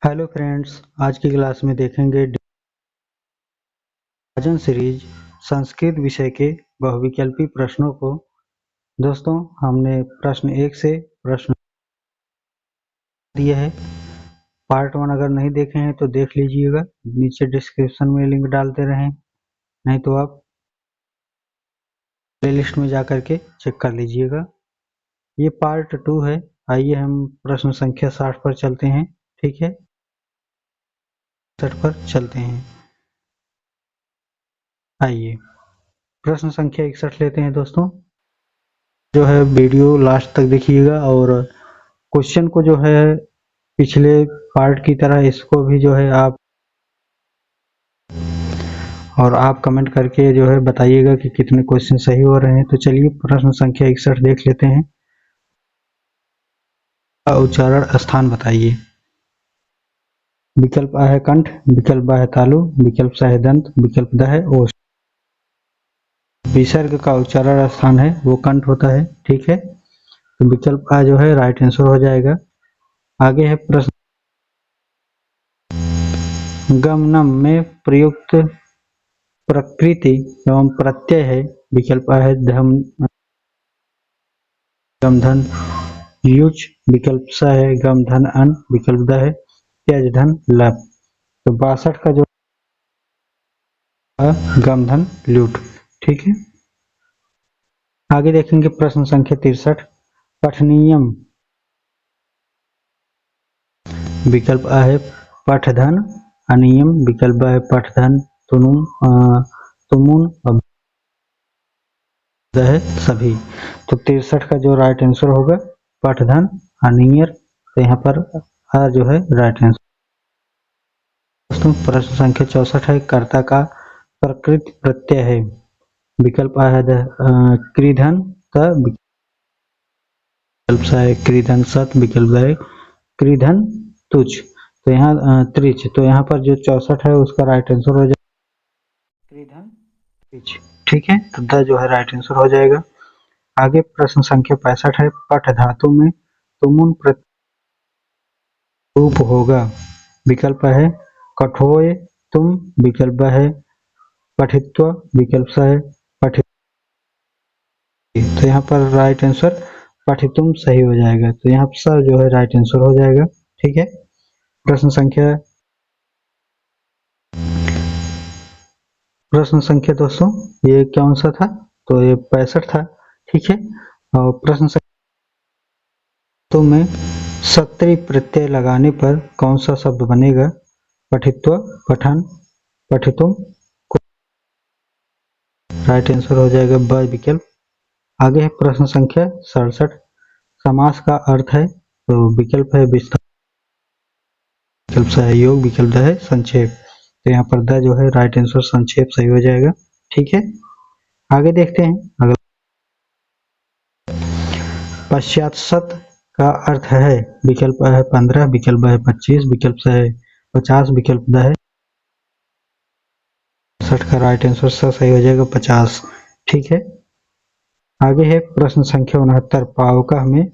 Hello friends, आज की class में देखेंगे विभाजन सीरीज संस्कृत विषय के बहुविकल्पी प्रश्नों को। दोस्तों, हमने प्रश्न 1 से प्रश्न दिए है। पार्ट 1 अगर नहीं देखे हैं तो देख लीजिएगा, नीचे डिस्क्रिप्शन में लिंक डालते रहें, नहीं तो आप प्लेलिस्ट में जा करके चेक कर लीजिएगा। ये पार्ट 2 है। आइए हम प्रश्न संख्या 60 पर चलते हैं। ठीक है, 60 पर चलते हैं। आइए प्रश्न संख्या 61 लेते हैं। दोस्तों, जो है वीडियो लास्ट तक देखिएगा और क्वेश्चन को जो है पिछले पार्ट की तरह इसको भी जो है आप कमेंट करके जो है बताइएगा कि कितने क्वेश्चन सही हो रहे हैं। तो चलिए प्रश्न संख्या 61 देख लेते हैं। उच्चारण स्थान बताइए। विकल्प आ है कंठ, विकल्प बा है तालु, विकल्प सा है दंत, विकल्प द है ओष्ठ। विसर्ग का उच्चारण स्थान है वो कंठ होता है। ठीक है, तो विकल्प आ जो है राइट आंसर हो जाएगा। आगे है प्रश्न, गमनम में प्रयुक्त प्रकृति एवं प्रत्यय है। विकल्प आ है धम गम धन युच, विकल्प स है गम धन अन, विकल्प द है त्यज धन लप। तो 62 का जो गम धन लूट। ठीक है, आगे देखेंगे प्रश्न संख्या 63, पठनीयम। विकल्प आ है पठधन अनियम, विकल्प ब है पठधन तुमुन है सभी। तो 63 का जो राइट आंसर होगा पठधन अनियर। तो यहाँ पर आ जो है राइट आंसर। दोस्तों, प्रश्न संख्या 64 है, कर्ता का प्रकृत प्रत्यय है। विकल्प आ है कृधन त, विकल्प सा है कृधन सत, विकल्प है कृधन तुच। तो यहाँ त्रिच, तो यहाँ पर जो 64 है उसका राइट आंसर हो जाएगा कृधन त्रिच। ठीक है, तो द जो है राइट आंसर हो जाएगा। आगे प्रश्न संख्या 65 है, पठ धातु में तुमुन रूप होगा। विकल्प है कठोय तुम, विकल्प है पठित्व, विकल्प सा है पठित। तो यहाँ पर राइट आंसर पठितुम सही हो जाएगा। तो यहाँ पर जो है राइट आंसर हो जाएगा। ठीक है, प्रश्न संख्या दोस्तों ये कौन सा था? तो ये 65 था। ठीक है, और प्रश्न संख्या में सत्री प्रत्यय लगाने पर कौन सा शब्द बनेगा? पठित्व, पठन, पठितुम। राइट आंसर हो जाएगा ब विकल्प। आगे है प्रश्न संख्या 67, समास का अर्थ है। तो विकल्प है विस्तार, विकल्प सहयोग, विकल्प है संक्षेप। तो यहाँ पर द जो है राइट आंसर संक्षेप सही हो जाएगा। ठीक है, आगे देखते हैं। अगला पश्चात का अर्थ है। विकल्प है 15, विकल्प है 25, विकल्प है 50, विकल्प द है 60 का राइट आंसर सही हो जाएगा 50। ठीक है, आगे है प्रश्न संख्या 69, पावका में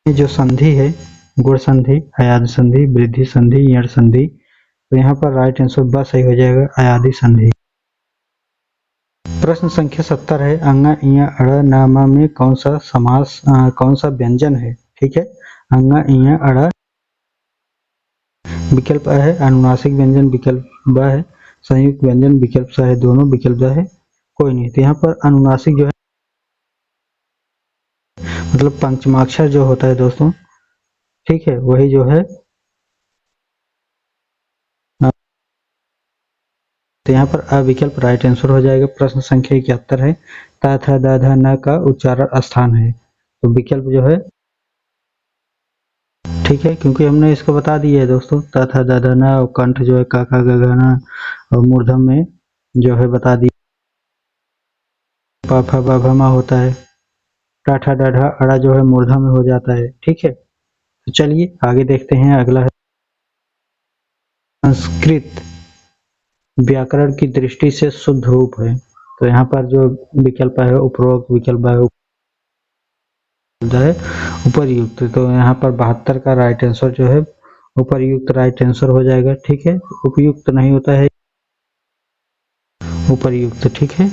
जो संधि है, गुण संधि, अयादि संधि, वृद्धि संधि, यण संधि। तो यहाँ पर राइट आंसर ब सही हो जाएगा अयादि संधि। प्रश्न संख्या 70 है, अंगा इया अड़ नामा में कौन सा समास कौन सा व्यंजन है? ठीक है, अंगा इया अड़। विकल्प है अनुनासिक व्यंजन, विकल्प ब है संयुक्त व्यंजन, विकल्प स है दोनों, विकल्प द है कोई नहीं। तो यहाँ पर अनुनासिक जो है मतलब पंचमाक्षर जो होता है दोस्तों, ठीक है, वही जो है। तो यहाँ पर अविकल्प राइट आंसर हो जाएगा। प्रश्न संख्या 71 है, ता था दा धा न का उच्चारण स्थान है। तो विकल्प जो है, ठीक है, क्योंकि हमने इसको बता दिया है दोस्तों, ता था दा धा न, और कंठ जो है का ग घ और मूर्धम में जो है बता दिया प फ ब भ म होता है। टाठा डाढ़ा अड़ा जो है मूर्धम में हो जाता है। ठीक है, तो चलिए आगे देखते हैं। अगला है संस्कृत व्याकरण की दृष्टि से शुद्ध रूप है। तो यहाँ पर जो विकल्प है उपरोक्त, विकल्प है उपरयुक्त। तो यहाँ पर 72 का राइट आंसर जो है उपर्युक्त राइट आंसर हो जाएगा। ठीक है, उपयुक्त नहीं होता है, उपर्युक्त। ठीक है,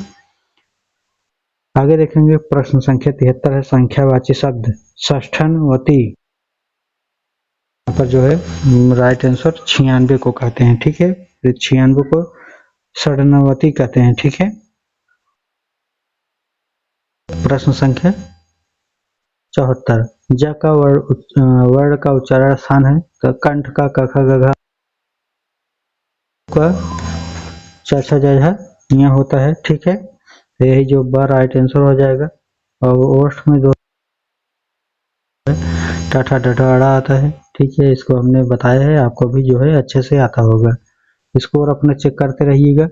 आगे देखेंगे प्रश्न संख्या 73 है संख्यावाची शब्द षष्ठनवती। यहाँ पर जो है राइट आंसर 96 को कहते हैं। ठीक है, 96 को षड्नवती कहते हैं। ठीक है, प्रश्न संख्या 74 ज का वर्ण का उच्चारण स्थान है तो कंठ का क ख ग घ का च छ ज झ यहाँ होता है। ठीक है, तो यही जो बार राइट आंसर हो जाएगा। और ओष्ठ में दो टाठा डठा अड़ा आता है। ठीक है, इसको हमने बताया है, आपको भी जो है अच्छे से आता होगा। स्कोर अपना चेक करते रहिएगा।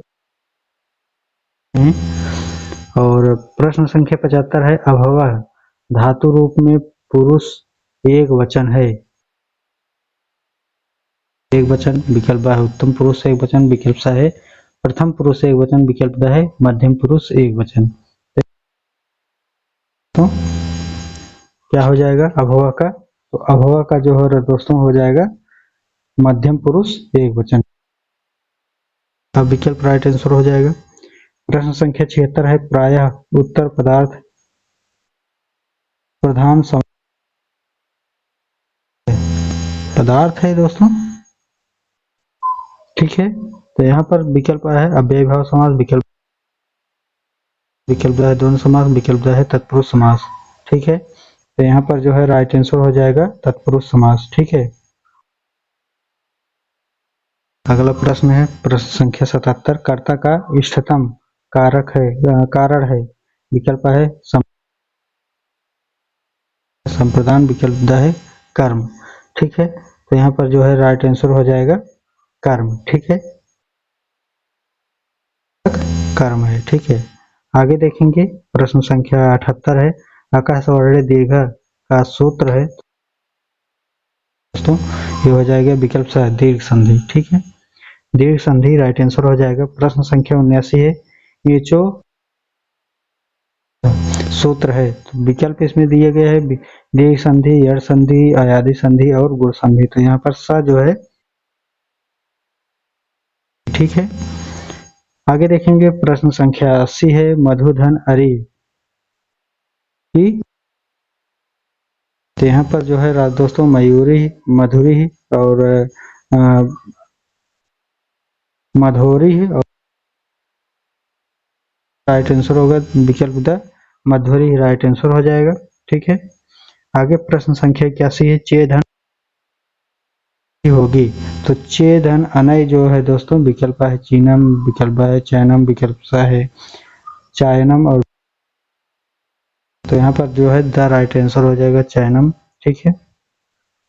और प्रश्न संख्या 75 है अभवः धातु रूप में पुरुष एक वचन है। एक वचन विकल्प ब है उत्तम पुरुष एक वचन, विकल्प स है प्रथम पुरुष एक वचन, विकल्प द है मध्यम पुरुष एक वचन। तो क्या हो जाएगा अभवा का? तो अभवा का जो है दोस्तों हो जाएगा मध्यम पुरुष एक वचन। अब विकल्प राइट आंसर हो जाएगा। प्रश्न संख्या 76 है प्रायः उत्तर पदार्थ प्रधान पदार्थ है दोस्तों। ठीक है, तो यहाँ पर विकल्प है अव्ययीभाव समास, विकल्प है द्वंद्व समास, विकल्प है तत्पुरुष समास। ठीक है, तो यहाँ पर जो है राइट आंसर हो जाएगा तत्पुरुष समास। ठीक है, अगला प्रश्न है प्रश्न संख्या 77 कर्ता का इष्टतम कारक है कारण है, विकल्प है संप्रदान, विकल्प द है कर्म। ठीक है, तो यहाँ पर जो है राइट आंसर हो जाएगा कर्म। ठीक है, कर्म है। ठीक है, आगे देखेंगे प्रश्न संख्या 78 है आकाशवर्णीय दीर्घ का सूत्र है दोस्तों, ये हो जाएगा विकल्प से दीर्घ संधि। ठीक है, दीर्घ संधि राइट आंसर हो जाएगा। प्रश्न संख्या 79 है ये जो सूत्र है तो विकल्प इसमें दिए गए हैं दीर्घ संधि, यड़ संधि, अयादि संधि और गुण संधि। तो यहाँ पर स जो है। ठीक है, आगे देखेंगे प्रश्न संख्या 80 है मधुधन अरि की। तो यहाँ पर जो है दोस्तों मयूरी, मधुरी और मधुरी और राइट आंसर होगा विकल्प द मधुरी राइट आंसर हो जाएगा। ठीक है, आगे प्रश्न संख्या 81 है चे धन होगी। तो चे धन अनय जो है दोस्तों विकल्प है चीनम, विकल्प है चैनम, विकल्प सा है चायनम और तो यहाँ पर जो है द राइट आंसर हो जाएगा चैनम। ठीक है,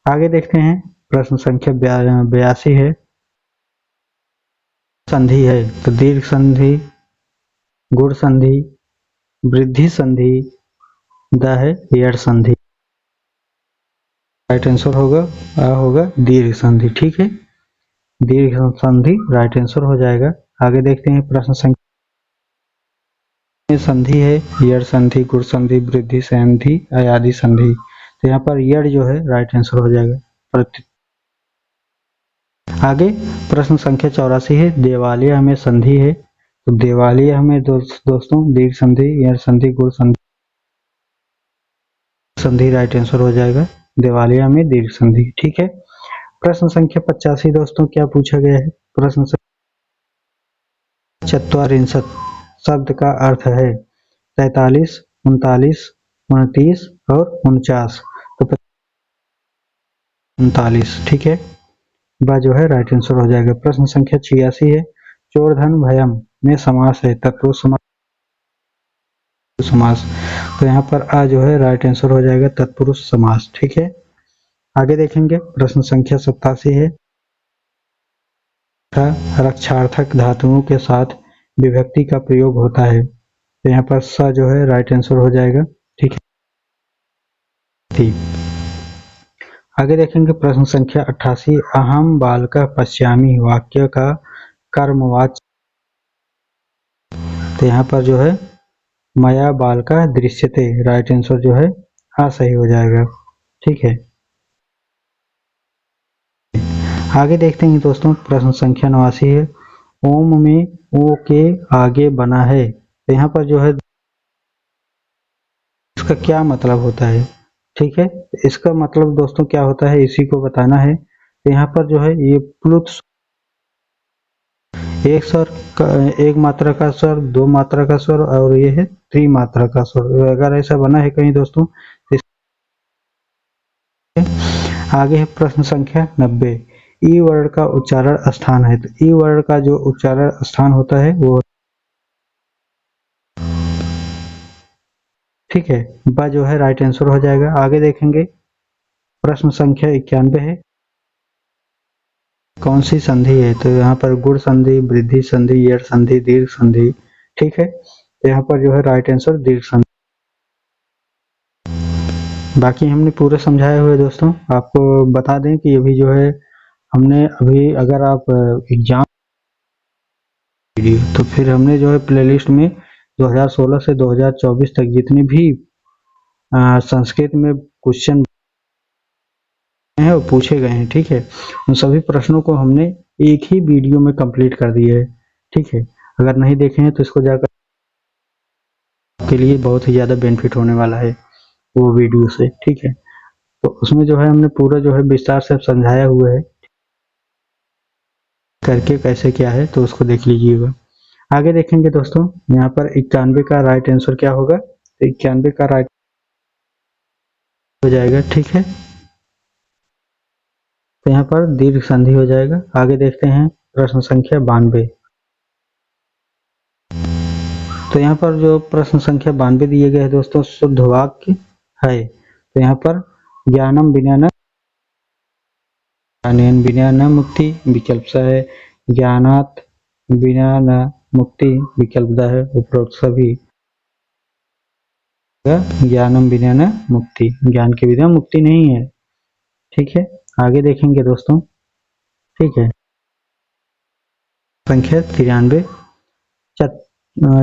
आगे देखते हैं प्रश्न संख्या 82 है संधि है तो दीर्घ संधि, गुण संधि, वृद्धि संधि, द है यड़ संधि। राइट आंसर होगा दीर्घ संधि। ठीक है, दीर्घ संधि राइट आंसर हो जाएगा। आगे देखते हैं प्रश्न संख्या संधि है यड़ संधि, गुण संधि, वृद्धि संधि, अयादि संधि। तो यहाँ पर यड़ जो है राइट आंसर हो जाएगा। आगे प्रश्न संख्या 84 है देवालिया में संधि है तो देवालिया में दोस्तों दीर्घ संधि, यड़ संधि, गुण संधि, संधि राइट आंसर हो जाएगा देवालिया में दीर्घ संधि। ठीक है, प्रश्न संख्या 85 दोस्तों क्या पूछा गया है प्रश्न चत्वारिंशत् शब्द का अर्थ है 43, 39, 29 और 49। तो 39। ठीक है, बा जो है राइट आंसर हो जाएगा। प्रश्न संख्या 86 है चोर धन भयम में समास है तत्पुरुष समास। तो यहाँ पर आ जो है राइट आंसर हो जाएगा तत्पुरुष समास। ठीक है, आगे देखेंगे प्रश्न संख्या 87 है रक्षार्थक धातुओं के साथ विभक्ति का प्रयोग होता है तो यहाँ पर स जो है राइट आंसर हो जाएगा। ठीक है, आगे देखेंगे प्रश्न संख्या 88 अहम बालका पश्यामी वाक्य का कर्मवाच्य। तो यहाँ पर जो है मया बालका दृश्यते राइट आंसर जो है आ सही हो जाएगा। ठीक है, आगे देखते हैं दोस्तों, प्रश्न संख्या 89 है। ओम में ओ के आगे बना है, तो यहाँ पर जो है इसका क्या मतलब होता है। ठीक है, इसका मतलब दोस्तों क्या होता है इसी को बताना है। तो यहाँ पर जो है ये प्लुत एक स्वर एक मात्रा का स्वर, दो मात्रा का स्वर और ये है त्रिमात्रा का स्वर। अगर ऐसा बना है कहीं दोस्तों तो आगे है प्रश्न संख्या 90। ई वर्ण का उच्चारण स्थान है, तो ई वर्ण का जो उच्चारण स्थान होता है वो ठीक है ब जो है राइट आंसर हो जाएगा। आगे देखेंगे प्रश्न संख्या 91 है। कौन सी संधि है, तो यहाँ पर गुण संधि, वृद्धि संधि, यड़ संधि, दीर्घ संधि। ठीक है, तो यहाँ पर जो है राइट आंसर दीर्घ संधि। बाकी हमने पूरे समझाए हुए दोस्तों। आपको बता दें कि अभी जो है हमने अभी अगर आप एग्जाम वीडियो तो फिर हमने जो है प्लेलिस्ट में 2016 से 2024 तक जितने भी संस्कृत में क्वेश्चन हैं वो पूछे गए हैं, ठीक है, उन सभी प्रश्नों को हमने एक ही वीडियो में कंप्लीट कर दिया है। ठीक है, अगर नहीं देखे हैं तो इसको जाकर के लिए बहुत ही ज़्यादा बेनिफिट होने वाला है वो वीडियो से। ठीक है, तो उसमें जो है हमने पूरा जो है विस्तार से समझाया हुआ है करके कैसे क्या है, तो उसको देख लीजिएगा। आगे देखेंगे दोस्तों, यहाँ पर 91 का राइट आंसर क्या होगा, तो 91 का राइट हो जाएगा। ठीक है, तो यहाँ पर दीर्घ संधि हो जाएगा। आगे देखते हैं प्रश्न संख्या 92। तो यहाँ पर जो प्रश्न संख्या 92 दिए गए हैं दोस्तों, शुद्ध वाक्य है। तो यहाँ पर ज्ञानम बिना न ज्ञानेन बिना न मुक्ति, विकल्प सा है ज्ञानात बिना न मुक्ति, विकल्प द है उपरोक्त सभी। ज्ञानम बिना न मुक्ति, ज्ञान के बिना मुक्ति नहीं है। ठीक है, आगे देखेंगे दोस्तों। ठीक है, संख्या 93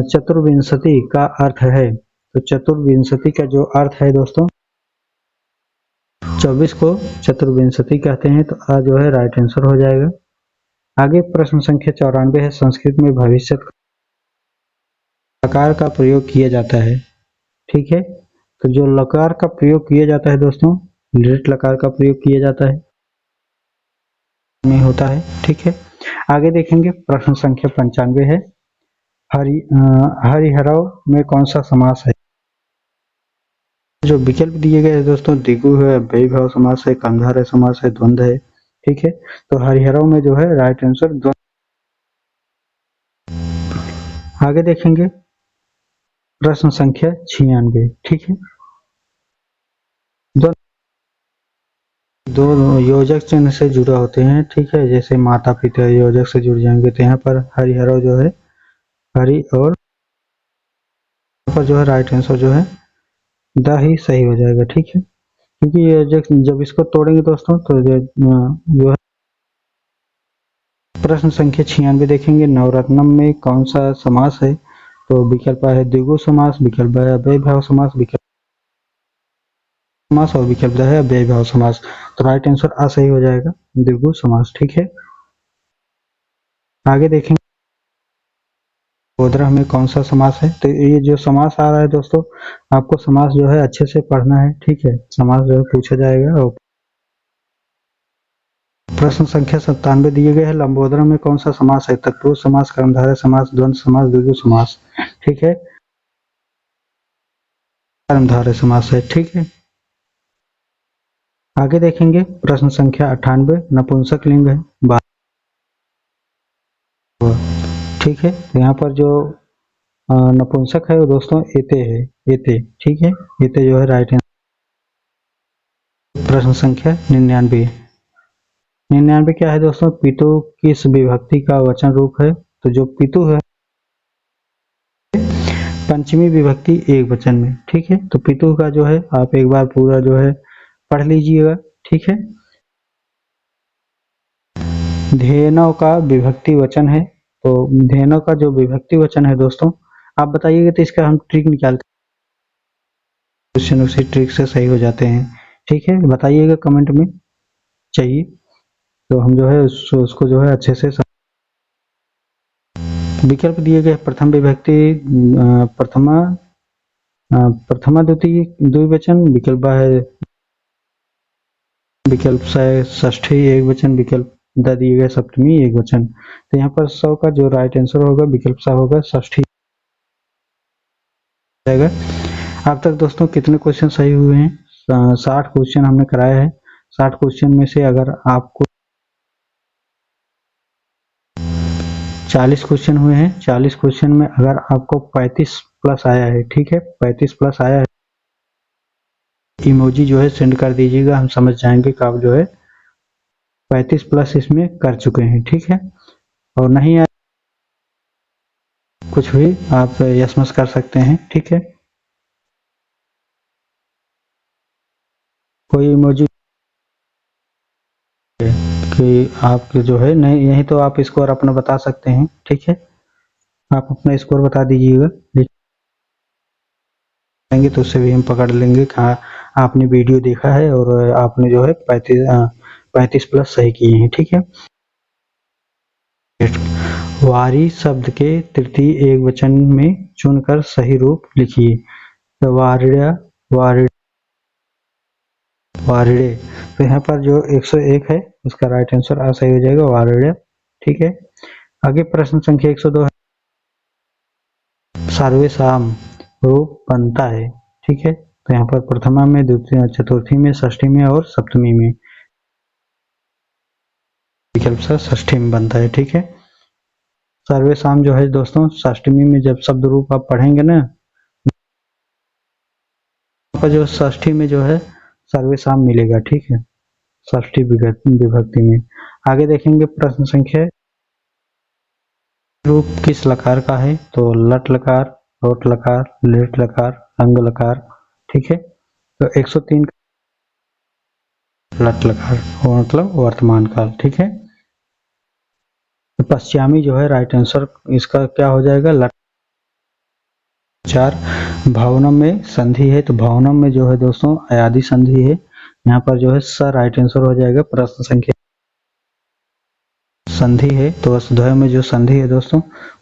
चतुर्विंशति का अर्थ है। तो चतुर्विंशति का जो अर्थ है दोस्तों, 24 को चतुर्विंशति कहते हैं, तो आ जो है राइट आंसर हो जाएगा। आगे प्रश्न संख्या 94 है। संस्कृत में भविष्य लकार का प्रयोग किया जाता है। ठीक है, तो जो लकार का प्रयोग किया जाता है दोस्तों, लिट लकार का प्रयोग किया जाता है में होता है। ठीक है, आगे देखेंगे प्रश्न संख्या 95 है। हरिहरव में कौन सा समास है। जो विकल्प दिए गए हैं दोस्तों, दिगु है, अव्ययीभाव समास है, कंधारय समास है, द्वंद्व है। ठीक है, तो हरिहरव में जो है राइट आंसर द्वंद्व। आगे देखेंगे प्रश्न संख्या 96। ठीक है, दो योजक चिन्ह से जुड़ा होते हैं। ठीक है, जैसे माता पिता योजक से जुड़ जाएंगे, तो यहाँ पर हरिहरव जो है हरि और यहाँ पर जो है राइट आंसर जो है द ही सही हो जाएगा। ठीक है, क्योंकि ये जब इसको तोड़ेंगे दोस्तों तो जो है प्रश्न संख्या 96 देखेंगे। नवरत्नम में कौन सा समास है, तो विकल्प है द्विगु समास, विकल्प है अव्ययीभाव समास, विकल्प समास और विकल्प है अव्ययीभाव समास। तो राइट आंसर आ सही हो जाएगा द्विगु समास। ठीक है, आगे देखेंगे लंबोदर में कौन सा समास है। तो ये जो समास आ रहा है दोस्तों, आपको समास जो है अच्छे से पढ़ना है। ठीक है, समास जो है पूछा जाएगा। और प्रश्न संख्या 97 दिए गए हैं। लंबोदर में कौन सा समास है, तत्पुरुष समास, कर्मधारय समास, द्वंद्व समास, द्विगु समास। ठीक है, कर्मधारय समास है। ठीक है, आगे देखेंगे प्रश्न संख्या 98 नपुंसक लिंग है। ठीक है, तो यहाँ पर जो नपुंसक है वो दोस्तों एते है, एते। ठीक है, एते जो है राइट आंसर। प्रश्न संख्या 99। 99 क्या है दोस्तों, पितु किस विभक्ति का वचन रूप है। तो जो पितु है पंचमी विभक्ति एक वचन में। ठीक है, तो पितु का जो है आप एक बार पूरा जो है पढ़ लीजिएगा। ठीक है, धेनव का विभक्ति वचन है। तो धेनव का जो विभक्ति वचन है दोस्तों, आप बताइएगा तो इसका हम ट्रिक निकालते हैं, क्वेश्चन उसी ट्रिक से सही हो जाते हैं। ठीक है, बताइएगा कमेंट में चाहिए। तो हम जो है उसको जो है अच्छे से विकल्प दिए गए प्रथम विभक्ति प्रथमा द्विवचन, विकल्प है विकल्प है षष्ठी एक वचन, विकल्प द दिए गए सप्तमी एक वचन। तो यहाँ पर 100 का जो राइट आंसर होगा विकल्प सा होगा षष्ठी जाएगा। अब तक दोस्तों कितने क्वेश्चन सही हुए हैं? 60 क्वेश्चन हमने कराए हैं। 60 क्वेश्चन में से अगर आपको 40 क्वेश्चन हुए हैं, 40 क्वेश्चन में अगर आपको 35 प्लस आया है, ठीक है, 35 प्लस आया है, इमोजी जो है सेंड कर दीजिएगा, हम समझ जाएंगे कि आप जो है 35 प्लस इसमें कर चुके हैं, ठीक है। और नहीं आया कुछ भी आप यस कर सकते हैं, ठीक है। कोई इमोजी कि आप जो है नहीं, यही तो आप स्कोर अपना बता सकते हैं, ठीक है। आप अपना स्कोर बता दीजिएगा, तो उससे भी हम पकड़ लेंगे कहाँ आपने वीडियो देखा है और आपने जो है 35 प्लस सही किए हैं, ठीक है। वारी शब्द के तृतीय एक वचन में चुनकर सही रूप लिखिए। तो वारिड़ा, वारिड़े, तो यहाँ पर जो 101 है उसका राइट आंसर आ सही हो जाएगा वारिड़ा, ठीक है। आगे प्रश्न संख्या 102 है, सर्वेसाम रूप बनता है, ठीक है। तो यहाँ पर प्रथमा में, द्वितीय, चतुर्थी में, षष्ठी में और सप्तमी में, विकल्प से षष्ठी में बनता है, ठीक है। सर्वेसाम जो है दोस्तों षष्ठी में जब शब्द रूप आप पढ़ेंगे ना, जो षष्ठी में जो है सर्वेसाम मिलेगा, ठीक है, षष्ठी विभक्ति में। आगे देखेंगे प्रश्न संख्या रूप किस लकार का है? तो लट लकार, लोट लकार, लेट लकार, अंग लकार, ठीक है। तो 103 लट लकार मतलब वर्तमान काल, ठीक है। तो पश्चिमी जो है राइट आंसर इसका क्या हो जाएगा? लट। 4 भावनम में संधि है, तो भावनम में जो है दोस्तों अयादि संधि है, यहाँ पर जो है स राइट आंसर हो जाएगा। प्रश्न संख्या संधि है तो वसुधैव में जो संधि है दोस्तों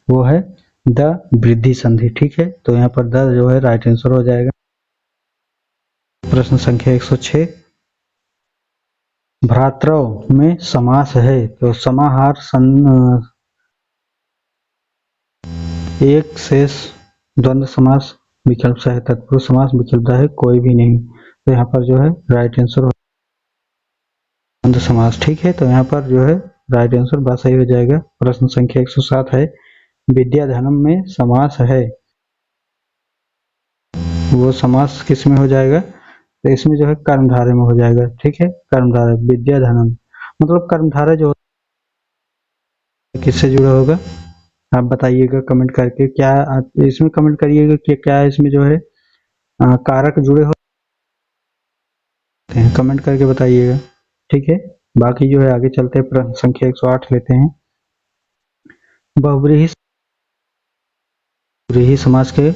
वो है द वृद्धि संधि, ठीक है। तो यहाँ पर द जो है राइट आंसर हो जाएगा। प्रश्न संख्या 106 भ्रातृ में समास है, तो समाहार एक शेष द्वंद्व समास, विकल्प से है तत्पुरुष समास, विकल्प है कोई भी नहीं। तो यहाँ पर जो है राइट आंसर द्वंद्व समास, ठीक है। तो यहाँ पर जो है राइट आंसर बात सही हो जाएगा। प्रश्न संख्या 107 है विद्याधनम में समास है, वो समास किस में हो जाएगा? तो इसमें जो है कर्मधारय में हो जाएगा, ठीक है। कर्मधारय विद्याधनम मतलब कर्मधारय जो किससे जुड़ा होगा आप बताइएगा कमेंट करके, क्या इसमें कमेंट करिएगा कि क्या इसमें जो है कारक जुड़े होते हैं, कमेंट करके बताइएगा, ठीक है। बाकी जो है आगे चलते हैं, प्रश्न संख्या 108 लेते हैं। बहुब्रीही समास के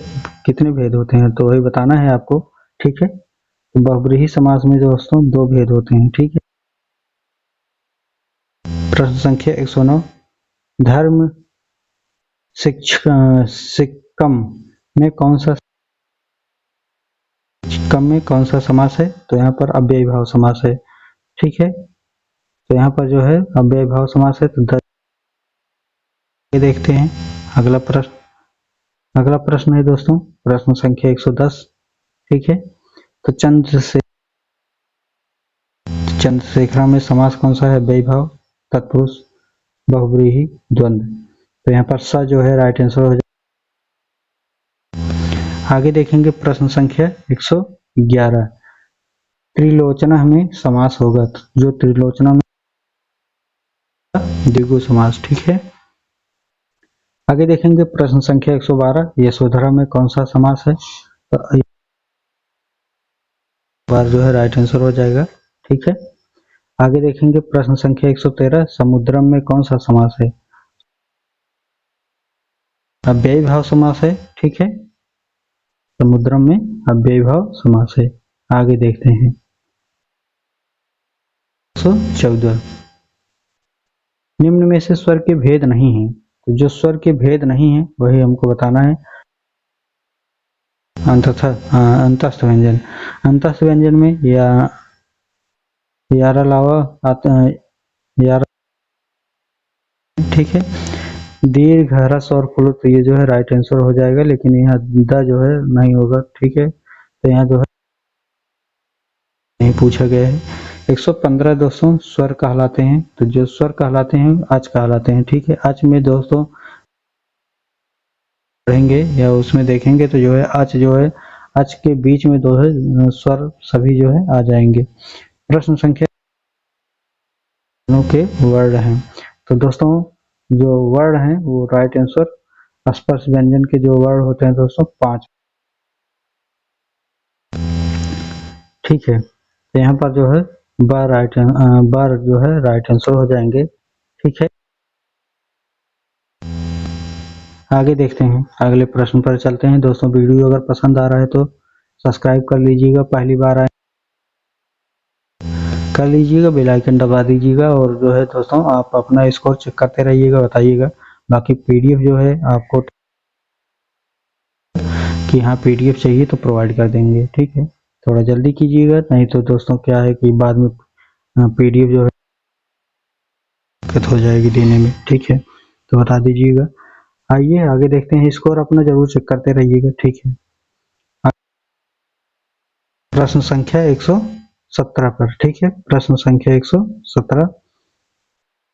कितने भेद होते हैं? तो वही बताना है आपको, ठीक है। तो बहुब्रीही समास में दोस्तों 2 भेद होते हैं, ठीक है। प्रश्न संख्या 109 धर्म सिक्कम में कौन सा समास है? तो यहाँ पर अव्ययी भाव समास है, ठीक है। तो यहाँ पर जो है अव्ययी भाव समास है। तो देखते हैं अगला प्रश्न है दोस्तों प्रश्न संख्या 110, ठीक है। तो चंद्रशेखरा में समास कौन सा है? अव्ययी भाव, तत्पुरुष, बहुब्रीही, द्वंद्व। तो यहाँ पर स जो है राइट आंसर हो जाए। आगे देखेंगे प्रश्न संख्या 111 त्रिलोचना में समास होगा, तो जो त्रिलोचना में द्विगु समास, ठीक है। आगे देखेंगे प्रश्न संख्या 112 यशोधरा में कौन सा समास है? तो बार जो है राइट आंसर हो जाएगा, ठीक है। आगे देखेंगे प्रश्न संख्या 113 समुद्रम में कौन सा समास है? अव्ययी भाव समास है, ठीक है। समुद्रम में अव्ययी भाव समास है। आगे देखते हैं 114 निम्न में से स्वर के भेद नहीं है, तो जो स्वर के भेद नहीं है वही हमको बताना है। अंतस्थ व्यंजन, अंतस्थ व्यंजन में यार अलावा आता है यार, ठीक है। दीर्घ, ह्रस्व और प्लुत, ये जो है राइट आंसर हो जाएगा, लेकिन यहाँ द जो है नहीं होगा, ठीक है। तो यहाँ जो है नहीं पूछा गया है। 115 दोस्तों स्वर कहलाते हैं, तो जो स्वर कहलाते हैं आज कहलाते हैं, ठीक है। आज में दोस्तों पढ़ेंगे या उसमें देखेंगे तो जो है आज के बीच में दो है स्वर सभी जो है आ जाएंगे। प्रश्न संख्या के वर्ड हैं, तो दोस्तों जो वर्ड हैं वो राइट आंसर स्पर्श व्यंजन के जो वर्ड होते हैं दोस्तों 5, ठीक है। तो यहाँ पर जो है बार जो है राइट आंसर हो जाएंगे, ठीक है। आगे देखते हैं, अगले प्रश्न पर चलते हैं दोस्तों। वीडियो अगर पसंद आ रहा है तो सब्सक्राइब कर लीजिएगा, पहली बार आए कर लीजिएगा, बेल आइकन दबा दीजिएगा, और जो है दोस्तों आप अपना स्कोर चेक करते रहिएगा, बताइएगा। बाकी पीडीएफ जो है आपको कि हाँ पीडीएफ चाहिए तो प्रोवाइड कर देंगे, ठीक है। थोड़ा जल्दी कीजिएगा, नहीं तो दोस्तों क्या है कि बाद में पीडीएफ जो है दिक्कत हो जाएगी देने में, ठीक है। तो बता दीजिएगा। आइए आगे देखते हैं, स्कोर अपना जरूर चेक करते रहिएगा, ठीक है। प्रश्न संख्या 117 पर, ठीक है। प्रश्न संख्या 117,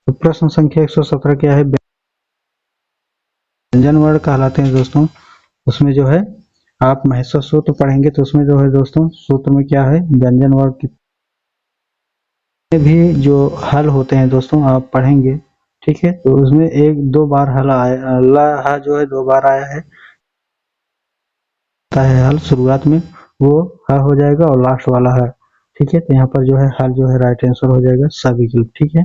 तो प्रश्न संख्या 117 क्या है, व्यंजन वर्ण कहलाते हैं दोस्तों। उसमें जो है आप महसूस सूत्र पढ़ेंगे तो उसमें जो है दोस्तों सूत्र में क्या है, व्यंजन वर्ण की भी जो हल होते हैं दोस्तों आप पढ़ेंगे, ठीक है। तो उसमें एक दो बार हल आया, जो है 2 बार आया है हल, शुरुआत में वो हो जाएगा और लास्ट वाला है, ठीक है। तो यहाँ पर जो है हल जो है राइट आंसर हो जाएगा सविकल्प, ठीक है।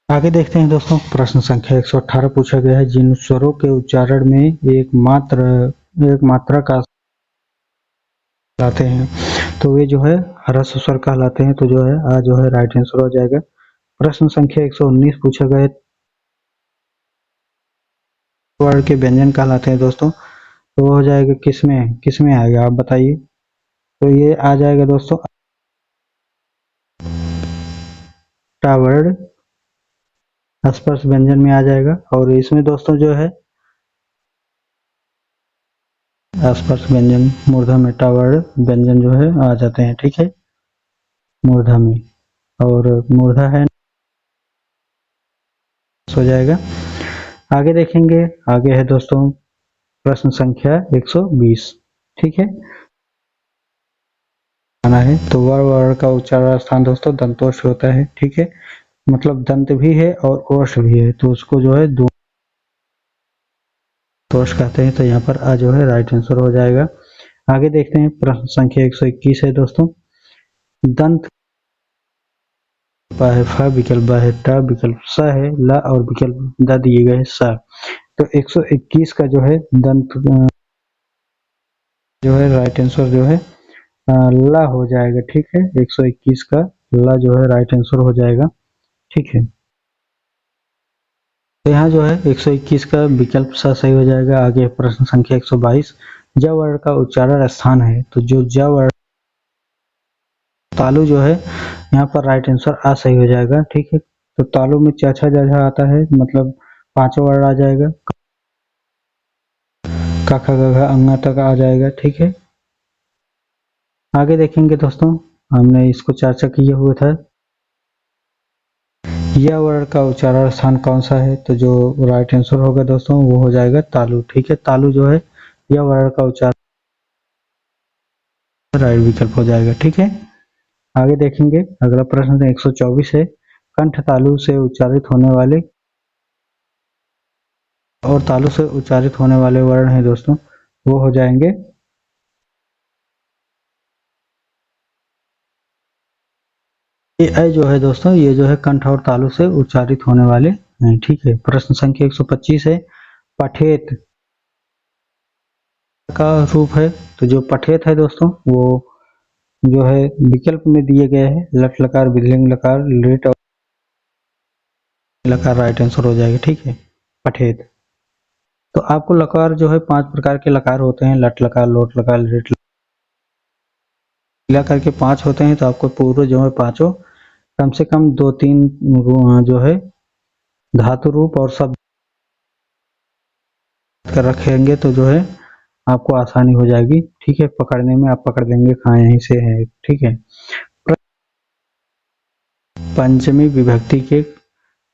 आगे देखते हैं दोस्तों, प्रश्न संख्या 118 पूछा गया है, जिन स्वरों के उच्चारण में एक मात्रा का कहलाते हैं तो वे जो है ह्रस्व स्वर कहलाते हैं, तो जो है आज जो है राइट आंसर हो जाएगा। प्रश्न संख्या 119 पूछा गया है, वर्ण के व्यंजन कहलाते हैं दोस्तों, तो वो हो जाएगा किसमें आएगा आप बताइए। तो ये आ जाएगा दोस्तों वर्ण स्पर्श व्यंजन में आ जाएगा, और इसमें दोस्तों जो है स्पर्श व्यंजन मूर्धा में वर्ण व्यंजन जो है आ जाते हैं, ठीक है, मूर्धा में, और मूर्धा है हो जाएगा। आगे देखेंगे, आगे है दोस्तों प्रश्न संख्या 120, ठीक है। आना है तो वर्ण का उच्चारण स्थान दोस्तों दंतोष्ठ होता है, ठीक है, मतलब दंत भी है और ओष्ठ भी है, तो उसको जो है दो दोष कहते हैं। तो यहाँ पर आ जो है राइट आंसर हो जाएगा। आगे देखते हैं, प्रश्न संख्या 121 है दोस्तों, दंत है, फ विकल्प है, ट विकल्प स है, ल और विकल्प द दिए गए स। तो 121 का जो है दंत जो है राइट आंसर जो है ल हो जाएगा, ठीक है। 121 का ल जो है राइट आंसर हो जाएगा, ठीक है। तो यहाँ जो है 121 का विकल्प स सही हो जाएगा। आगे प्रश्न संख्या 122, ज वर्ण का उच्चारण स्थान है, तो जो ज वर्ण तालु जो है यहाँ पर राइट आंसर आ सही हो जाएगा, ठीक है। तो तालु में चाचा जगह आता है, मतलब 5 वर्ण आ जाएगा, क ख ग घ अंगा तक आ जाएगा, ठीक है। आगे देखेंगे दोस्तों, हमने इसको चर्चा किया हुआ था, यह वर्ण का उच्चारण स्थान कौन सा है, तो जो राइट आंसर होगा दोस्तों वो हो जाएगा तालु, ठीक है। तालु जो है यह वर्ण का उच्चारण राइट विकल्प हो जाएगा, ठीक है। आगे देखेंगे, अगला प्रश्न 124 है, कंठ तालु से उच्चारित होने वाले और तालु से उच्चारित होने वाले वर्ण हैं दोस्तों, वो हो जाएंगे ये जो है दोस्तों, ये जो है कंठ और तालु से उच्चारित होने वाले हैं, ठीक है। प्रश्न संख्या 125 है, पठेत का रूप है, तो जो पठेत है दोस्तों वो जो है विकल्प में दिए गए हैं, लट लकार, बिधलिंग लकार, लिट लकार राइट आंसर हो जाएगा। ठीक है, पठेत। तो आपको लकार जो है 5 प्रकार के लकार होते हैं, लट लकार, लोट लकार, लिट मिला करके 5 होते हैं। तो आपको पूरे जो है पांचों कम से कम 2-3 जो है धातु रूप और शब्द कर रखेंगे तो जो है आपको आसानी हो जाएगी। ठीक है, पकड़ने में आप पकड़ लेंगे, हाँ यहीं से है। ठीक है, पंचमी विभक्ति के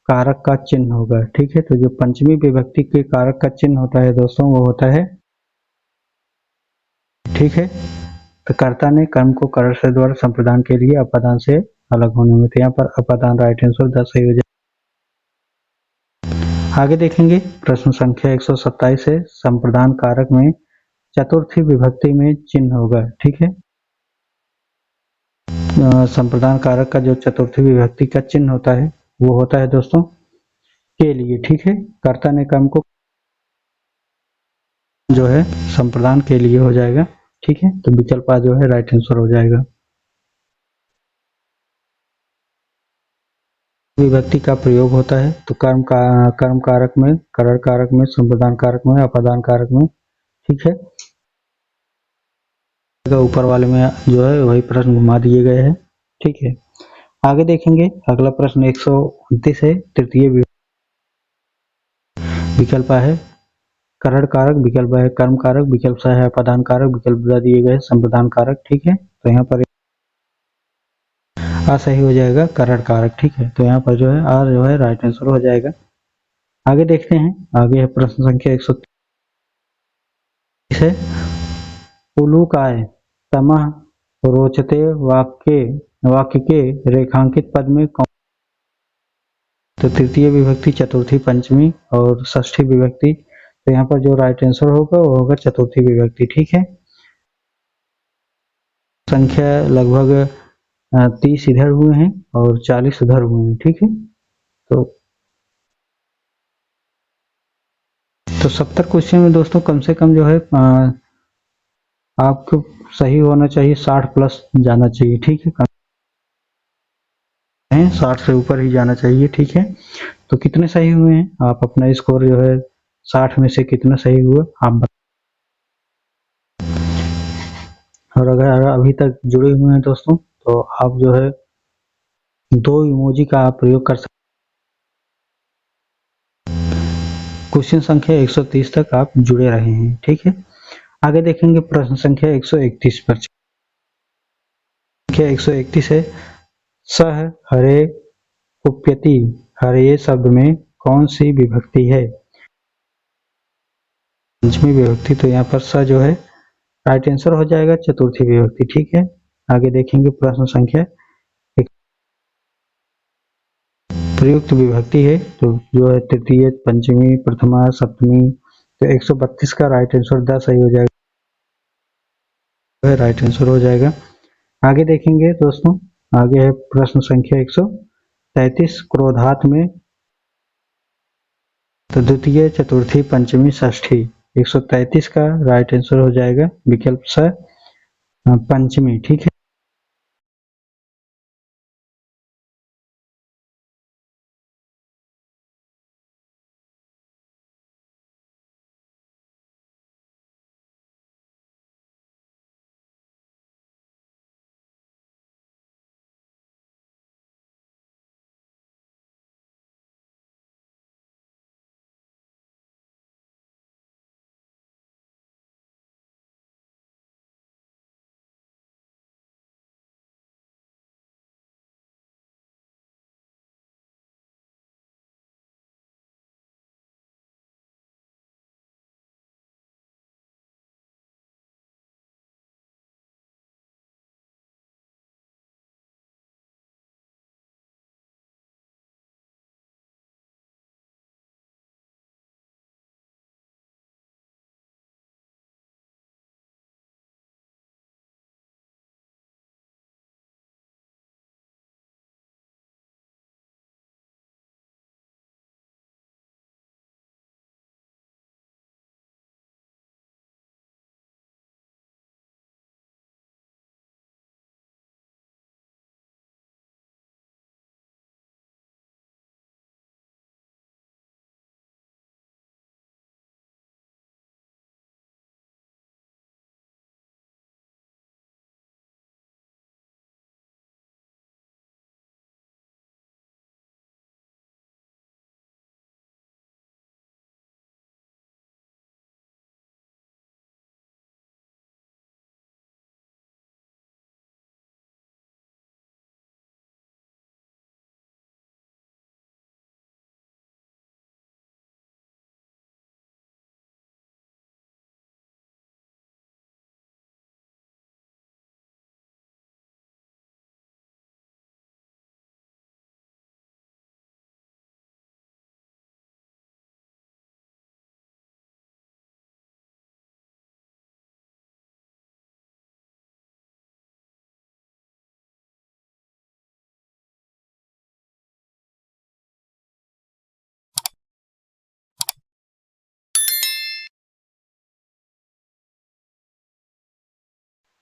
कारक का चिन्ह होगा। ठीक है, तो जो पंचमी विभक्ति के कारक का चिन्ह होता है दोस्तों, वो होता है, ठीक है, तो कर्ता ने कर्म को कर से द्वारा संप्रदान के लिए अपादान से अलग होने में, तो यहाँ पर अपादान राइट आंसर 10 सही हो जाए। आगे देखेंगे प्रश्न संख्या 127 है, संप्रदान कारक में चतुर्थी विभक्ति में चिन्ह होगा। ठीक है, संप्रदान कारक का जो चतुर्थी विभक्ति का चिन्ह होता है वो होता है दोस्तों के लिए। ठीक है, कर्ता ने कर्म को जो है संप्रदान के लिए हो जाएगा। ठीक है, तो विकल्प जो है राइट आंसर हो जाएगा। विभक्ति का प्रयोग होता है तो कर्म कारक में, करण कारक में, संप्रदान कारक में, अपादान कारक में। ठीक है, ऊपर वाले में जो है वही प्रश्न घुमा दिए गए हैं। ठीक है, आगे देखेंगे अगला प्रश्न 129 है, तृतीय विकल्प है करण कारक, विकल्प है कर्म कारक, विकल्प सा है अपादान कारक, विकल्प दिए गए संप्रदान कारक। ठीक है, तो यहाँ पर सही हो जाएगा करण कारक। ठीक है, तो यहाँ पर जो है आर जो है राइट आंसर हो जाएगा। आगे देखते हैं, आगे है प्रश्न संख्या 130 है, उलूकाय तमह रोचते वाक्य के रेखांकित पद में कौन, तो तृतीय विभक्ति, चतुर्थी, पंचमी और षष्ठी विभक्ति। तो यहाँ पर जो राइट आंसर होगा वो होगा चतुर्थी विभक्ति। ठीक है, संख्या लगभग 30 इधर हुए हैं और 40 उधर हुए हैं। ठीक है, तो 70 क्वेश्चन में दोस्तों कम से कम जो है आपको सही होना चाहिए, 60 प्लस जाना चाहिए। ठीक है, 60 से ऊपर ही जाना चाहिए। ठीक है, तो कितने सही हुए हैं, आप अपना स्कोर जो है 60 में से कितना सही हुआ आप बता। और अगर अभी तक जुड़े हुए हैं दोस्तों तो आप जो है 2 इमोजी का आप प्रयोग कर सकते, क्वेश्चन संख्या 130 तक आप जुड़े रहे हैं। ठीक है, आगे देखेंगे प्रश्न संख्या 131 पर। संख्या 131 है, सह हरे कुप्यति, हरे शब्द में कौन सी विभक्ति है, पंचमी विभक्ति। तो यहाँ पर स जो है राइट आंसर हो जाएगा चतुर्थी विभक्ति। ठीक है, आगे देखेंगे प्रश्न संख्या प्रयुक्त विभक्ति है, तो जो है तृतीय, पंचमी, प्रथमा, सप्तमी। तो 132 का राइट आंसर 10 सही हो जाएगा, राइट आंसर हो जाएगा। आगे देखेंगे दोस्तों, आगे है प्रश्न संख्या 133, क्रोधात में, तो द्वितीय, चतुर्थी, पंचमी, षष्ठी। 133 का राइट आंसर हो जाएगा विकल्प स पंचमी। ठीक है।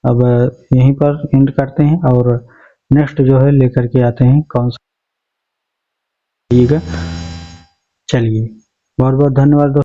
अब यहीं पर एंड करते हैं और नेक्स्ट जो है लेकर के आते हैं कौन सा। चलिए बहुत बहुत धन्यवाद दोस्तों।